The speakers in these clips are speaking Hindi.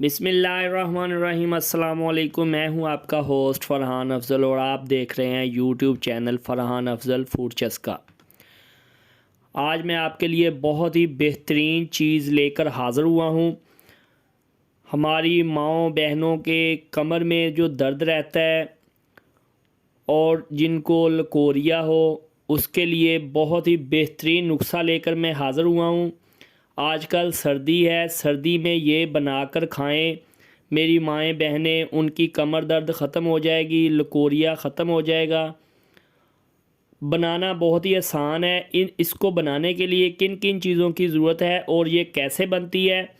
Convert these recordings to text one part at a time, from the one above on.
बिस्मिल्लाहिर्रहमानिर्रहीम। अस्सलाम वालेकुम। मैं हूं आपका होस्ट फ़रहान अफ़ज़ल और आप देख रहे हैं YouTube channel Farhan Afzal food चस्का। आज मैं आपके लिए बहुत ही बेहतरीन चीज़ लेकर हाज़िर हुआ हूं। हमारी माओं बहनों के कमर में जो दर्द रहता है और जिनको लकोरिया हो, उसके लिए बहुत ही बेहतरीन नुस्खा लेकर मैं हाज़िर हुआ हूं। आजकल सर्दी है, सर्दी में ये बनाकर खाएं। मेरी माएँ बहनें, उनकी कमर दर्द ख़त्म हो जाएगी, लकोरिया ख़त्म हो जाएगा। बनाना बहुत ही आसान है। इसको बनाने के लिए किन किन चीज़ों की ज़रूरत है और ये कैसे बनती है,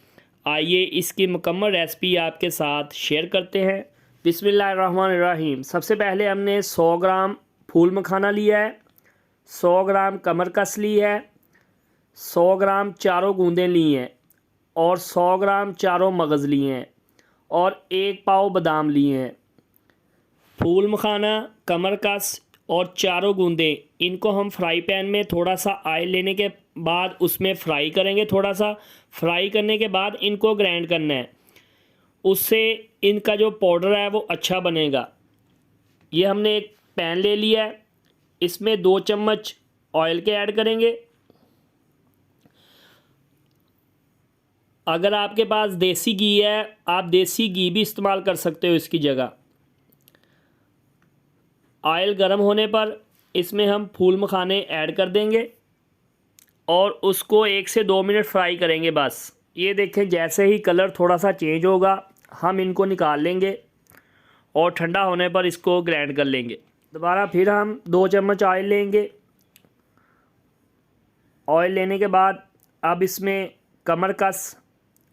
आइए इसकी मुकम्मल रेसिपी आपके साथ शेयर करते हैं। बिस्मिल्लाहिर्रहमानिर्रहीम। सबसे पहले हमने 100 ग्राम फूल मखाना लिया है, 100 ग्राम कमरकस ली है, 100 ग्राम चारों गूंदें ली हैं और 100 ग्राम चारों मगज़ लिए हैं और 1 पाव बादाम लिए हैं। फूल मखाना, कमरकस और चारों गूंदें, इनको हम फ्राई पैन में थोड़ा सा ऑयल लेने के बाद उसमें फ्राई करेंगे। थोड़ा सा फ्राई करने के बाद इनको ग्राइंड करना है, उससे इनका जो पाउडर है वो अच्छा बनेगा। ये हमने एक पैन ले लिया है, इसमें 2 चम्मच ऑयल के ऐड करेंगे। अगर आपके पास देसी घी है, आप देसी घी भी इस्तेमाल कर सकते हो इसकी जगह। ऑयल गर्म होने पर इसमें हम फूल मखाने ऐड कर देंगे और उसको 1 से 2 मिनट फ्राई करेंगे बस। ये देखें, जैसे ही कलर थोड़ा सा चेंज होगा हम इनको निकाल लेंगे और ठंडा होने पर इसको ग्राइंड कर लेंगे। दोबारा फिर हम 2 चम्मच ऑयल लेंगे। ऑयल लेने के बाद अब इसमें कमरकस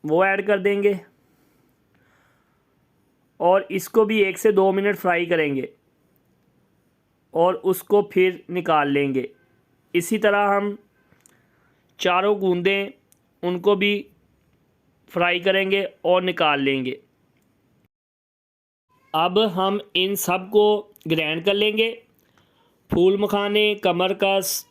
वो ऐड कर देंगे और इसको भी 1 से 2 मिनट फ्राई करेंगे और उसको फिर निकाल लेंगे। इसी तरह हम चारों गूंदें, उनको भी फ्राई करेंगे और निकाल लेंगे। अब हम इन सब को ग्राइंड कर लेंगे। फूल मखाने, कमरकस,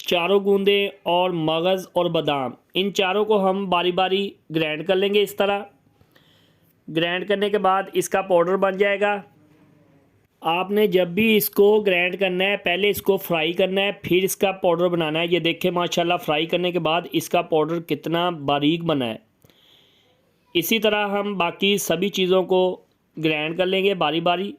चारों गूंदें और मगज़ और बादाम, इन चारों को हम बारी बारी ग्राइंड कर लेंगे। इस तरह ग्राइंड करने के बाद इसका पाउडर बन जाएगा। आपने जब भी इसको ग्राइंड करना है, पहले इसको फ्राई करना है, फिर इसका पाउडर बनाना है। ये देखें माशाल्लाह, फ्राई करने के बाद इसका पाउडर कितना बारीक बना है। इसी तरह हम बाकी सभी चीज़ों को ग्राइंड कर लेंगे बारी बारी।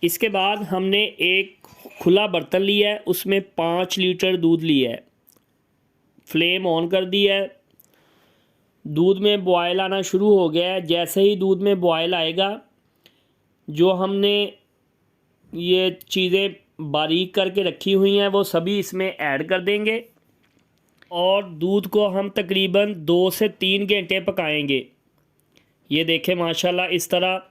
इसके बाद हमने एक खुला बर्तन लिया है, उसमें 5 लीटर दूध लिया है। फ्लेम ऑन कर दिया है। दूध में बॉयल आना शुरू हो गया है। जैसे ही दूध में बॉयल आएगा, जो हमने ये चीज़ें बारीक करके रखी हुई हैं वो सभी इसमें ऐड कर देंगे और दूध को हम तकरीबन 2 से 3 घंटे पकाएंगे। ये देखें माशाल्लाह, इस तरह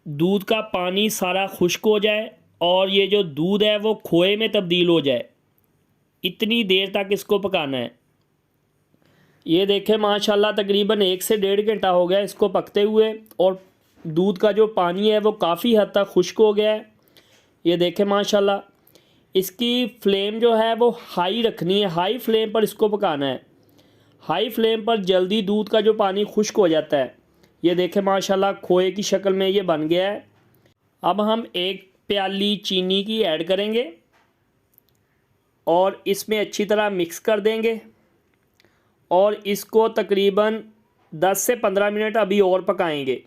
दूध का पानी सारा खुश्क हो जाए और ये जो दूध है वो खोए में तब्दील हो जाए, इतनी देर तक इसको पकाना है। ये देखें माशाल्लाह, तकरीबन 1 से 1.5 घंटा हो गया इसको पकते हुए और दूध का जो पानी है वो काफ़ी हद तक खुश्क हो गया है। ये देखें माशाल्लाह, इसकी फ्लेम जो है वो हाई रखनी है, हाई फ्लेम पर इसको पकाना है। हाई फ्लेम पर जल्दी दूध का जो पानी खुश्क हो जाता है। ये देखें माशाल्लाह, खोए की शक्ल में ये बन गया है। अब हम 1 प्याली चीनी की ऐड करेंगे और इसमें अच्छी तरह मिक्स कर देंगे और इसको तकरीबन 10 से 15 मिनट अभी और पकाएंगे।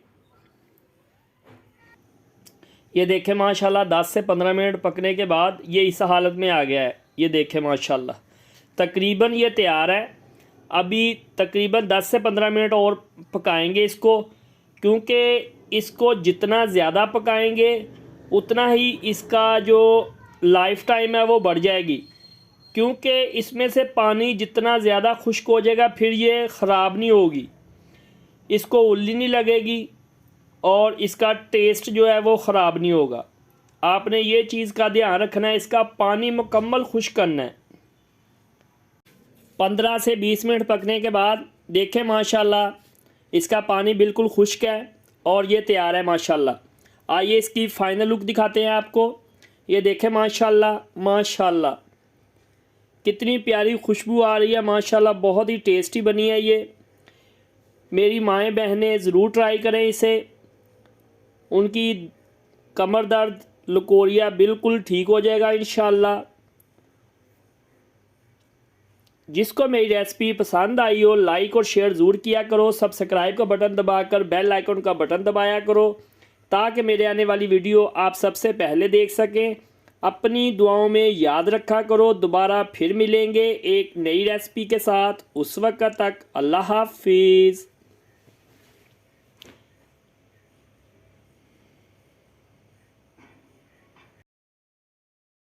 ये देखें माशाल्लाह, 10 से 15 मिनट पकने के बाद ये इस हालत में आ गया है। ये देखें माशाल्लाह, तकरीबन ये तैयार है। अभी तकरीबन 10 से 15 मिनट और पकाएंगे इसको, क्योंकि इसको जितना ज़्यादा पकाएंगे उतना ही इसका जो लाइफ टाइम है वो बढ़ जाएगी, क्योंकि इसमें से पानी जितना ज़्यादा खुश्क हो जाएगा फिर ये ख़राब नहीं होगी, इसको उल्ली नहीं लगेगी और इसका टेस्ट जो है वो ख़राब नहीं होगा। आपने ये चीज़ का ध्यान रखना है, इसका पानी मुकम्मल खुश्क करना है। 15 से 20 मिनट पकने के बाद देखें माशाल्लाह, इसका पानी बिल्कुल खुश्क है और ये तैयार है माशाल्लाह। आइए इसकी फ़ाइनल लुक दिखाते हैं आपको। ये देखें माशाल्लाह माशाल्लाह कितनी प्यारी खुशबू आ रही है माशाल्लाह, बहुत ही टेस्टी बनी है ये। मेरी माएँ बहनें ज़रूर ट्राई करें इसे। उनकी कमर दर्द लकोरिया बिल्कुल ठीक हो जाएगा इंशाल्लाह। जिसको मेरी रेसिपी पसंद आई हो लाइक और शेयर ज़रूर किया करो। सब्सक्राइब का बटन दबाकर बेल आइकन का बटन दबाया करो ताकि मेरे आने वाली वीडियो आप सबसे पहले देख सकें। अपनी दुआओं में याद रखा करो। दोबारा फिर मिलेंगे एक नई रेसिपी के साथ। उस वक्त तक अल्लाह हाफिज़।